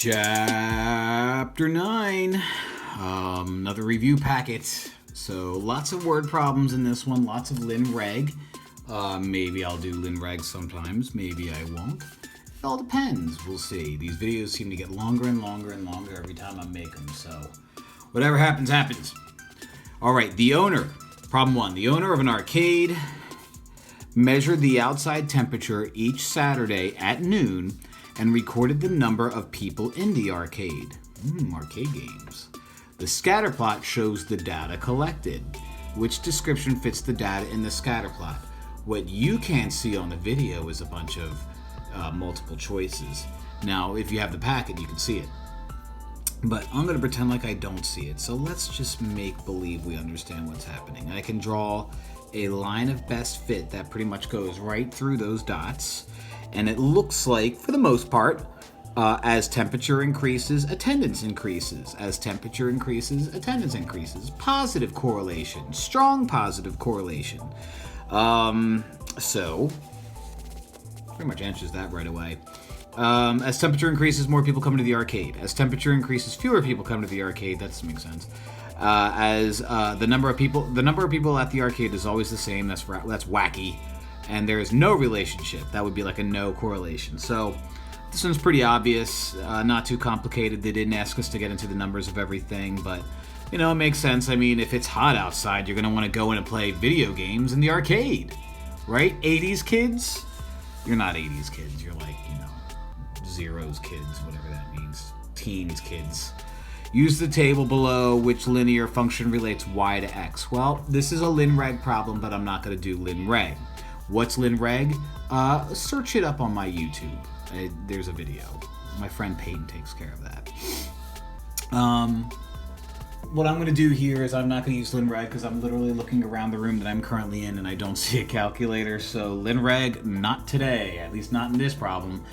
Chapter 9, another review packet. So lots of word problems in this one, lots of lin reg. Maybe I'll do lin reg sometimes, maybe I won't. It all depends, we'll see. These videos seem to get longer and longer and longer every time I make them, so whatever happens, happens. Alright, the owner. Problem 1. The owner of an arcade measured the outside temperature each Saturday at noon and recorded the number of people in the arcade. Arcade games. The scatter plot shows the data collected. Which description fits the data in the scatter plot? What you can't see on the video is a bunch of multiple choices. Now, if you have the packet, you can see it. But I'm going to pretend like I don't see it. So let's just make believe we understand what's happening. I can draw a line of best fit that pretty much goes right through those dots. And it looks like, for the most part, as temperature increases, attendance increases. As temperature increases, attendance increases. Positive correlation. Strong positive correlation. So, pretty much answers that right away. As temperature increases, more people come to the arcade. As temperature increases, fewer people come to the arcade. That doesn't make sense. As the number of people at the arcade is always the same. That's wacky. And there is no relationship. That would be like a no correlation. So this one's pretty obvious, not too complicated. They didn't ask us to get into the numbers of everything, but you know, it makes sense. I mean, if it's hot outside, you're gonna want to go in and play video games in the arcade, right? 80s kids? You're not 80s kids. You're like, you know, zeros kids, whatever that means. Teens kids. Use the table below. Which linear function relates y to x? Well, this is a lin reg problem, but I'm not going to do lin reg. What's lin reg? Search it up on my YouTube. There's a video. My friend Peyton takes care of that. What I'm going to do here is I'm not going to use lin reg because I'm literally looking around the room that I'm currently in and I don't see a calculator. So lin reg, not today, at least not in this problem.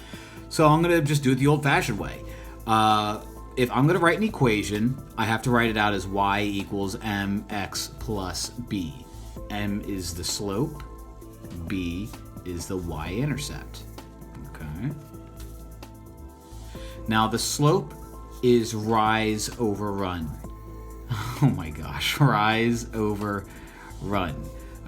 So I'm going to just do it the old-fashioned way. If I'm going to write an equation, I have to write it out as y equals mx plus b. M is the slope. B is the y-intercept. Okay. Now the slope is rise over run. Oh my gosh, rise over run.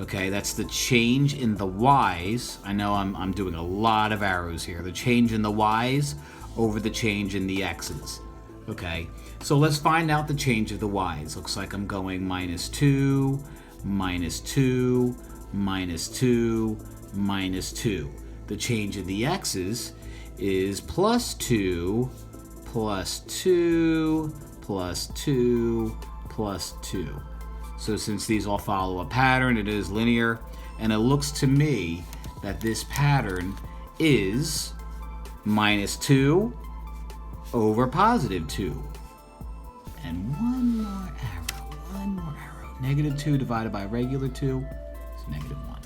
Okay, that's the change in the y's. I know I'm doing a lot of arrows here. The change in the y's over the change in the x's. Okay, so let's find out the change of the y's. Looks like I'm going minus 2, minus 2, minus 2, minus 2. The change in the x's is plus 2, plus 2, plus 2, plus 2. So since these all follow a pattern, it is linear, and it looks to me that this pattern is minus 2 over positive 2. And one more arrow. Negative 2 divided by regular 2 is negative 1.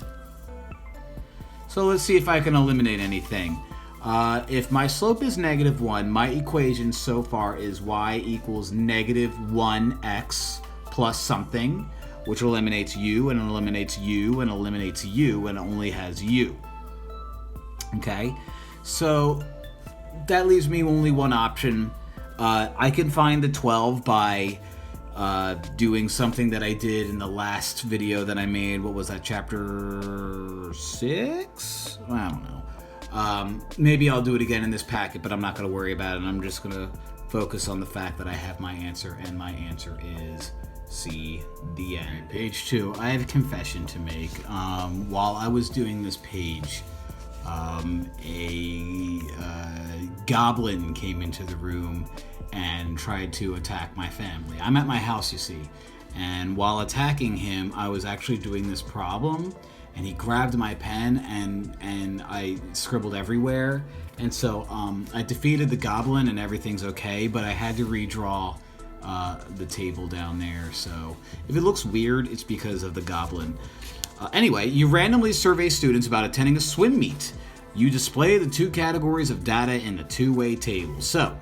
So let's see if I can eliminate anything. If my slope is negative 1, my equation so far is y equals negative 1x plus something, which eliminates u, and eliminates u, and eliminates u, and only has u. Okay? So that leaves me only one option. I can find the 12 by doing something that I did in the last video that I made. What was that, chapter 6? I don't know. Maybe I'll do it again in this packet, but I'm not going to worry about it. I'm just going to focus on the fact that I have my answer, and my answer is C, the end. Page 2, I have a confession to make. While I was doing this page, a goblin came into the room and tried to attack my family. I'm at my house, you see, and while attacking him, I was actually doing this problem, and he grabbed my pen and I scribbled everywhere, and so I defeated the goblin and everything's okay, but I had to redraw the table down there, so if it looks weird, it's because of the goblin. Anyway, you randomly survey students about attending a swim meet. You display the two categories of data in the two-way table. So,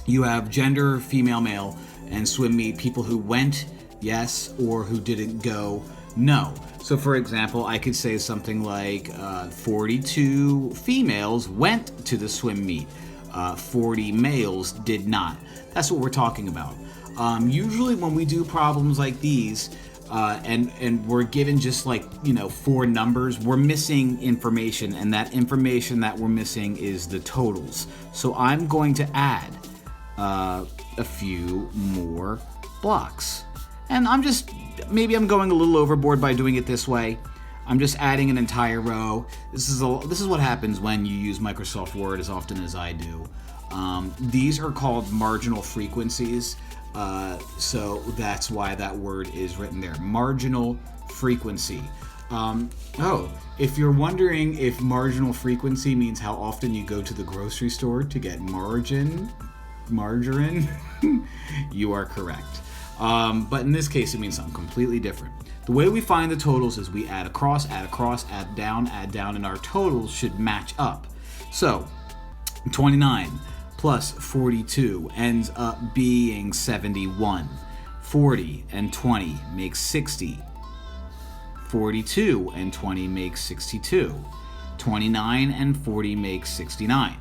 you have gender, female, male, and swim meet, people who went, yes, or who didn't go, no. So, for example, I could say something like 42 females went to the swim meet. 40 males did not. That's what we're talking about. Usually when we do problems like these, and we're given just like, 4 numbers, we're missing information, and that information that we're missing is the totals. So I'm going to add a few more blocks. And maybe I'm going a little overboard by doing it this way. I'm just adding an entire row. This is what happens when you use Microsoft Word as often as I do. These are called marginal frequencies. So that's why that word is written there. Marginal frequency. If you're wondering if marginal frequency means how often you go to the grocery store to get margarine, you are correct. But in this case, it means something completely different. The way we find the totals is we add across, add down, and our totals should match up. So 29 plus 42 ends up being 71. 40 and 20 makes 60. 42 and 20 makes 62. 29 and 40 makes 69.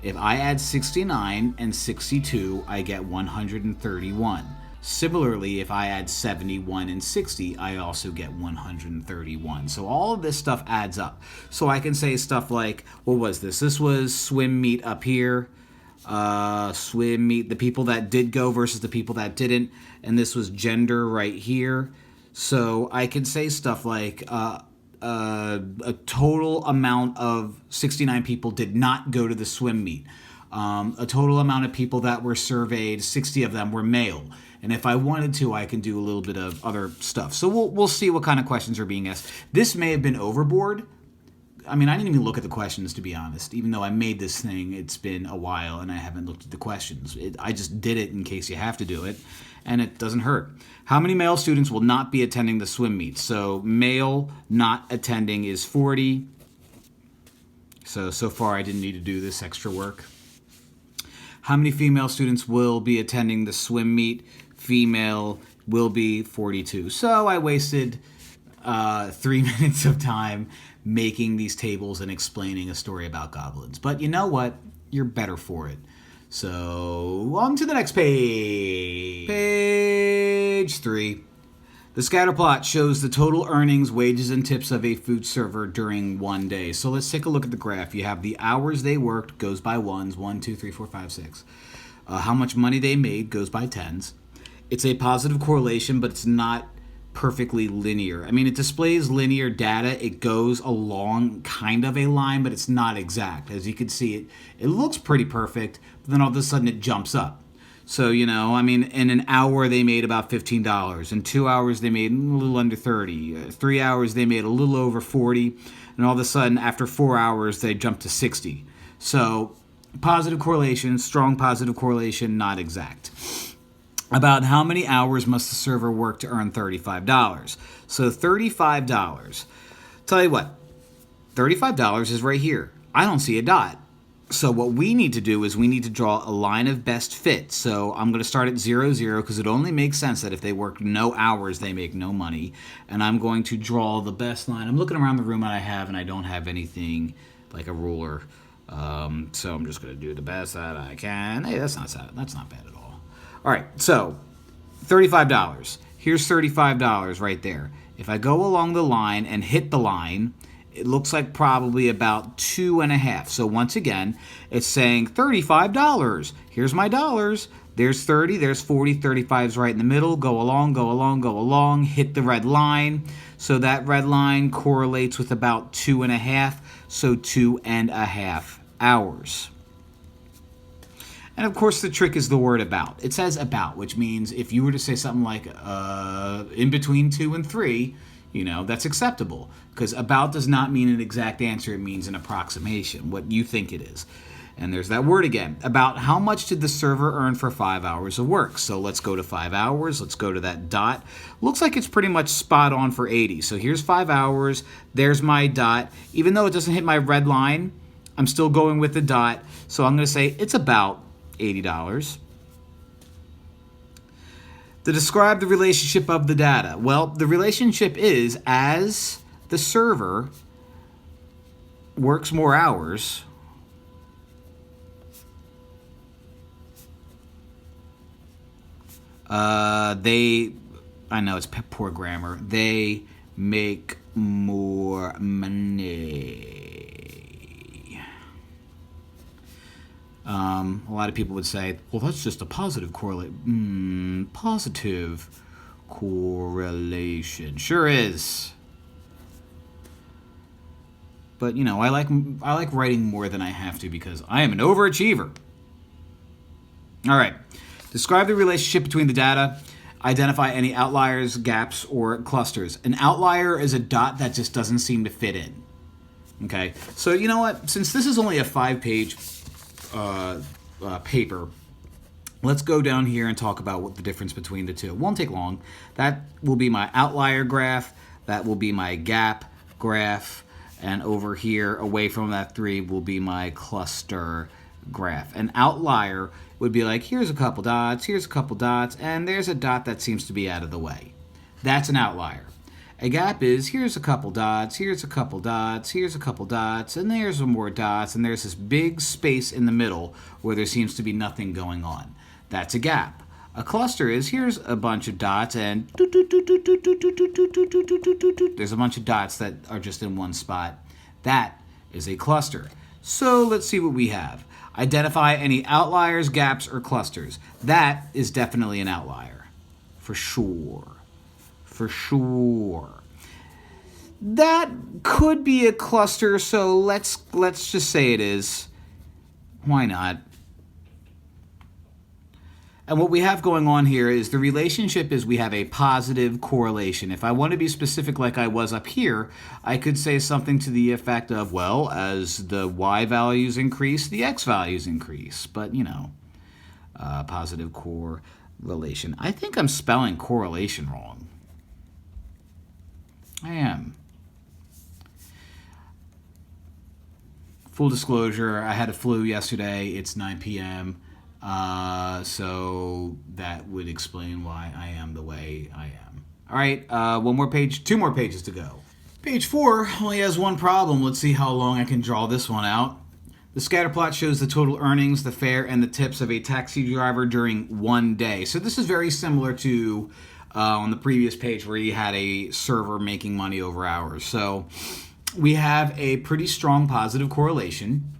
If I add 69 and 62, I get 131. Similarly, if I add 71 and 60, I also get 131. So all of this stuff adds up. So I can say stuff like, what was this? This was swim meet up here. Swim meet, the people that did go versus the people that didn't. And this was gender right here. So I can say stuff like, a total amount of 69 people did not go to the swim meet. A total amount of people that were surveyed, 60 of them were male. And if I wanted to, I can do a little bit of other stuff. So we'll see what kind of questions are being asked. This may have been overboard. I mean, I didn't even look at the questions, to be honest. Even though I made this thing, it's been a while and I haven't looked at the questions. I just did it in case you have to do it, and it doesn't hurt. How many male students will not be attending the swim meet? So male not attending is 40. So far I didn't need to do this extra work. How many female students will be attending the swim meet? Female will be 42. So I wasted 3 minutes of time making these tables and explaining a story about goblins. But you know what? You're better for it. So on to the next page. Page 3. The scatter plot shows the total earnings, wages, and tips of a food server during one day. So let's take a look at the graph. You have the hours they worked, goes by ones, 1, 2, 3, 4, 5, 6. How much money they made goes by tens. It's a positive correlation, but it's not perfectly linear. I mean, it displays linear data. It goes along kind of a line, but it's not exact. As you can see, it looks pretty perfect, but then all of a sudden it jumps up. So, in an hour they made about $15. In 2 hours they made a little under 30. 3 hours they made a little over 40. And all of a sudden, after 4 hours, they jumped to 60. So, positive correlation, strong positive correlation, not exact. About how many hours must the server work to earn $35? So $35. Tell you what, $35 is right here. I don't see a dot. So what we need to do is we need to draw a line of best fit. So I'm going to start at 0, 0, because it only makes sense that if they work no hours, they make no money. And I'm going to draw the best line. I'm looking around the room that I have, and I don't have anything like a ruler. So I'm just going to do the best that I can. Hey, that's not bad at all. All right, so $35. Here's $35 right there. If I go along the line and hit the line, it looks like probably about 2.5. So once again, it's saying $35. Here's my dollars. There's 30, there's 40, 35's right in the middle. Go along, go along, go along. Hit the red line. So that red line correlates with about 2.5. So 2.5 hours. And of course, the trick is the word about. It says about, which means if you were to say something like in between 2 and 3, that's acceptable. Because about does not mean an exact answer. It means an approximation, what you think it is. And there's that word again. About how much did the server earn for 5 hours of work? So let's go to 5 hours. Let's go to that dot. Looks like it's pretty much spot on for 80. So here's 5 hours. There's my dot. Even though it doesn't hit my red line, I'm still going with the dot. So I'm going to say it's about $80. To describe the relationship of the data. Well, the relationship is as the server works more hours, I know it's poor grammar. They make more money. A lot of people would say, well, that's just a positive correlation. Positive correlation. Sure is. But, you know, I like writing more than I have to because I am an overachiever. All right. Describe the relationship between the data. Identify any outliers, gaps, or clusters. An outlier is a dot that just doesn't seem to fit in. Okay? So, you know what? Since this is only a 5-page paper, let's go down here and talk about what the difference between the two. It won't take long. That will be my outlier graph. That will be my gap graph. And over here, away from that 3, will be my cluster graph. An outlier would be like, here's a couple dots, here's a couple dots, and there's a dot that seems to be out of the way. That's an outlier. A gap is, here's a couple dots, here's a couple dots, here's a couple dots, and there's some more dots, and there's this big space in the middle where there seems to be nothing going on. That's a gap. A cluster is, here's a bunch of dots, and there's a bunch of dots that are just in one spot. That is a cluster. So let's see what we have. Identify any outliers, gaps, or clusters. That is definitely an outlier. For sure. For sure. That could be a cluster, so let's just say it is. Why not? And what we have going on here is the relationship is we have a positive correlation. If I want to be specific like I was up here, I could say something to the effect of, well, as the y values increase, the x values increase. But, you know, positive correlation. I think I'm spelling correlation wrong. I am. Full disclosure, I had a flu yesterday. It's 9 p.m., so that would explain why I am the way I am. All right, one more page, 2 more pages to go. Page 4 only has one problem. Let's see how long I can draw this one out. The scatter plot shows the total earnings, the fare, and the tips of a taxi driver during one day. So this is very similar to on the previous page where you had a server making money over hours. So we have a pretty strong positive correlation.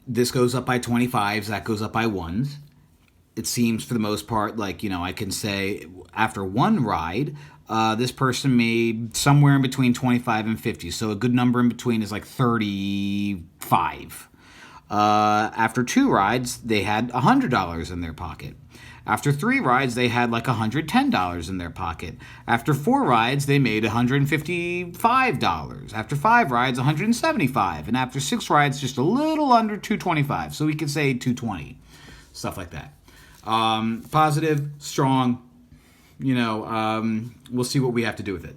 This goes up by 25s, that goes up by 1s. It seems for the most part like, you know, I can say after one ride, this person made somewhere in between 25 and 50. So a good number in between is like 35. After 2 rides, they had $100 in their pocket. After 3 rides, they had like $110 in their pocket. After 4 rides, they made $155. After 5 rides, $175. And after 6 rides, just a little under $225. So we could say $220. Stuff like that. Positive, strong, you know, we'll see what we have to do with it.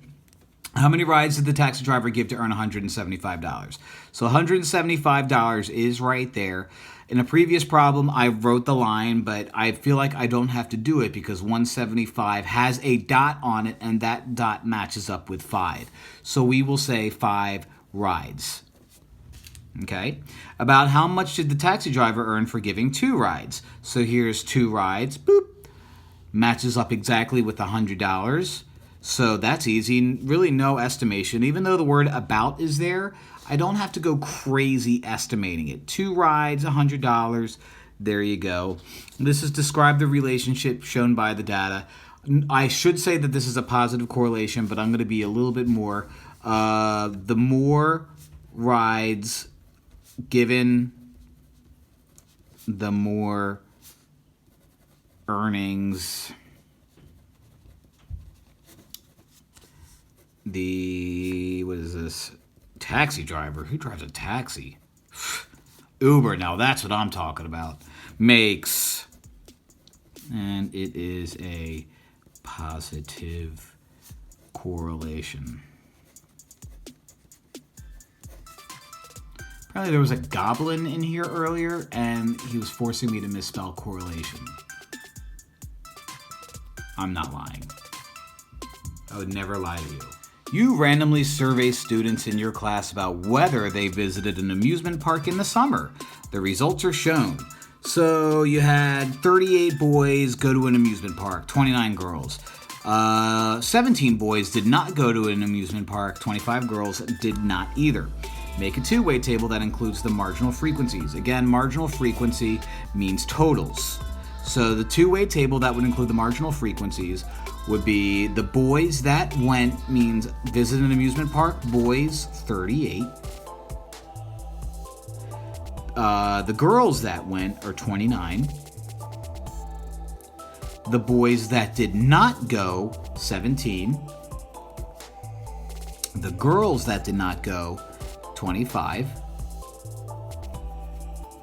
How many rides did the taxi driver give to earn $175? So $175 is right there. In a previous problem, I wrote the line, but I feel like I don't have to do it because 175 has a dot on it, and that dot matches up with 5. So we will say 5 rides. Okay? About how much did the taxi driver earn for giving 2 rides? So here's 2 rides. Boop. Matches up exactly with $100. So that's easy. Really no estimation. Even though the word about is there, I don't have to go crazy estimating it. 2 rides, $100. There you go. This is describe the relationship shown by the data. I should say that this is a positive correlation, but I'm going to be a little bit more. The more rides given, the more earnings. What is this? Taxi driver? Who drives a taxi? Uber, now that's what I'm talking about. Makes. And it is a positive correlation. Apparently there was a goblin in here earlier, and he was forcing me to misspell correlation. I'm not lying. I would never lie to you. You randomly survey students in your class about whether they visited an amusement park in the summer. The results are shown. So you had 38 boys go to an amusement park, 29 girls. 17 boys did not go to an amusement park, 25 girls did not either. Make a two-way table that includes the marginal frequencies. Again, marginal frequency means totals. So the two-way table that would include the marginal frequencies would be the boys that went means visit an amusement park, boys 38. The girls that went are 29. The boys that did not go, 17. The girls that did not go, 25.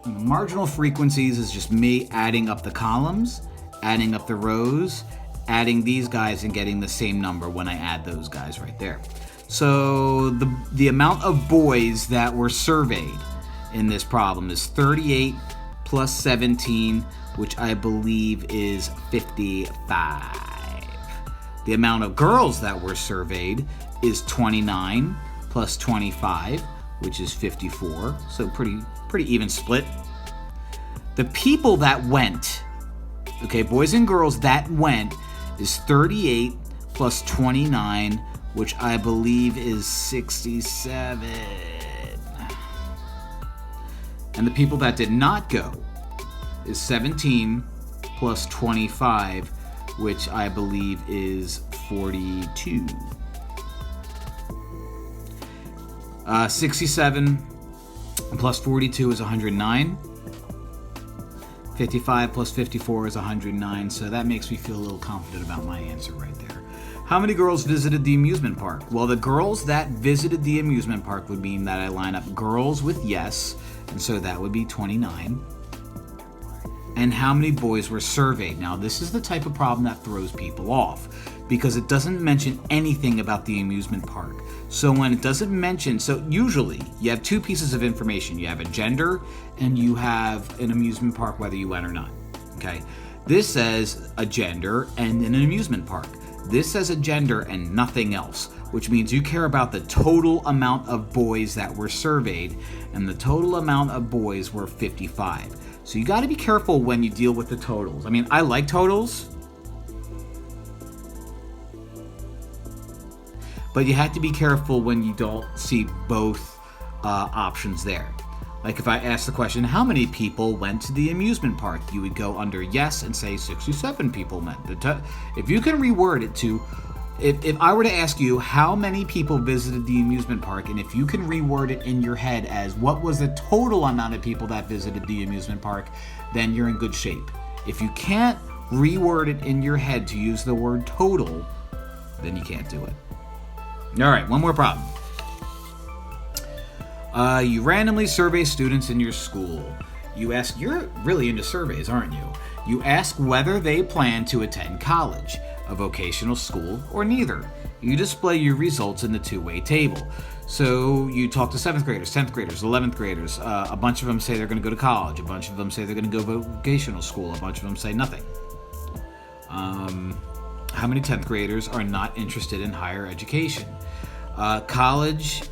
Marginal frequencies is just me adding up the columns, adding up the rows, adding these guys and getting the same number when I add those guys right there. So the amount of boys that were surveyed in this problem is 38 plus 17, which I believe is 55. The amount of girls that were surveyed is 29 plus 25, which is 54. So pretty even split. The people that went, okay, boys and girls that went is 38 plus 29, which I believe is 67. And the people that did not go is 17 plus 25, which I believe is 42. 67 plus 42 is 109. 55 plus 54 is 109, so that makes me feel a little confident about my answer right there. How many girls visited the amusement park? Well, the girls that visited the amusement park would mean that I line up girls with yes, and so that would be 29. And how many boys were surveyed? Now, this is the type of problem that throws people off because it doesn't mention anything about the amusement park. So when it doesn't mention, so usually you have two pieces of information. You have a gender and you have an amusement park, whether you went or not. Okay. This says a gender and an amusement park. This says a gender and nothing else, which means you care about the total amount of boys that were surveyed, and the total amount of boys were 55. So you got to be careful when you deal with the totals. I mean, I like totals, but you have to be careful when you don't see both options there. Like if I ask the question, how many people went to the amusement park? You would go under yes and say 67 people went. If you can reword it to, if I were to ask you how many people visited the amusement park, and if you can reword it in your head as what was the total amount of people that visited the amusement park, then you're in good shape. If you can't reword it in your head to use the word total, then you can't do it. All right, one more problem. You randomly survey students in your school. You ask, you're really into surveys, aren't you? You ask whether they plan to attend college, a vocational school, or neither. You display your results in the two-way table. So you talk to 7th graders, 10th graders, 11th graders. A bunch of them say they're going to go to college. A bunch of them say they're going to go vocational school. A bunch of them say nothing. How many 10th graders are not interested in higher education? College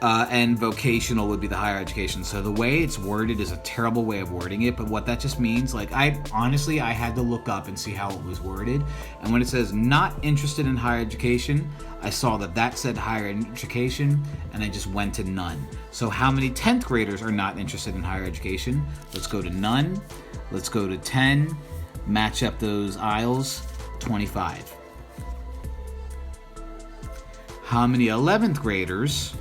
and vocational would be the higher education. So the way it's worded is a terrible way of wording it, but what that just means, like I had to look up and see how it was worded. And when it says not interested in higher education, I saw that said higher education, and I just went to none. So how many 10th graders are not interested in higher education? Let's go to none. Let's go to 10. Match up those aisles. 25. How many 11th graders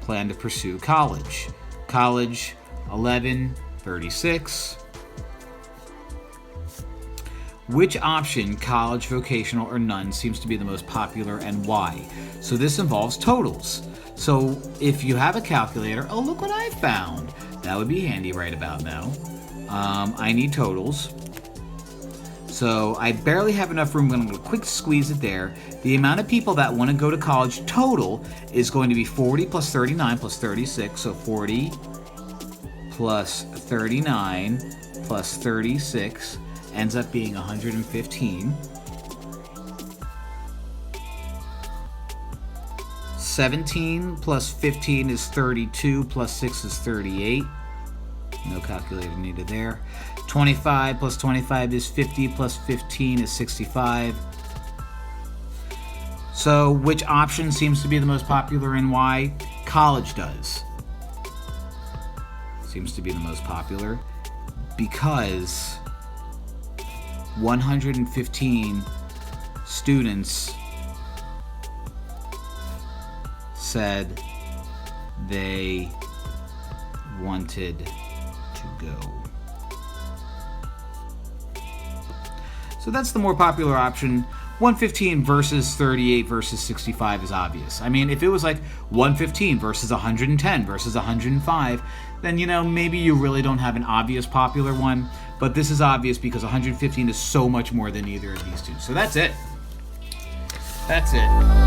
plan to pursue college? College, 11, 36. Which option, college, vocational, or none, seems to be the most popular and why? So this involves totals. So if you have a calculator, oh, look what I found. That would be handy right about now. I need totals. So I barely have enough room. I'm going to quick squeeze it there. The amount of people that want to go to college total is going to be 40 plus 39 plus 36. So 40 plus 39 plus 36 ends up being 115. 17 plus 15 is 32 plus 6 is 38. No calculator needed there. 25 plus 25 is 50, plus 15 is 65. So which option seems to be the most popular and why? College does. Seems to be the most popular because 115 students said they wanted to go. So that's the more popular option. 115 versus 38 versus 65 is obvious. I mean, if it was like 115 versus 110 versus 105, then, you know, maybe you really don't have an obvious popular one. But this is obvious because 115 is so much more than either of these two. So that's it. That's it.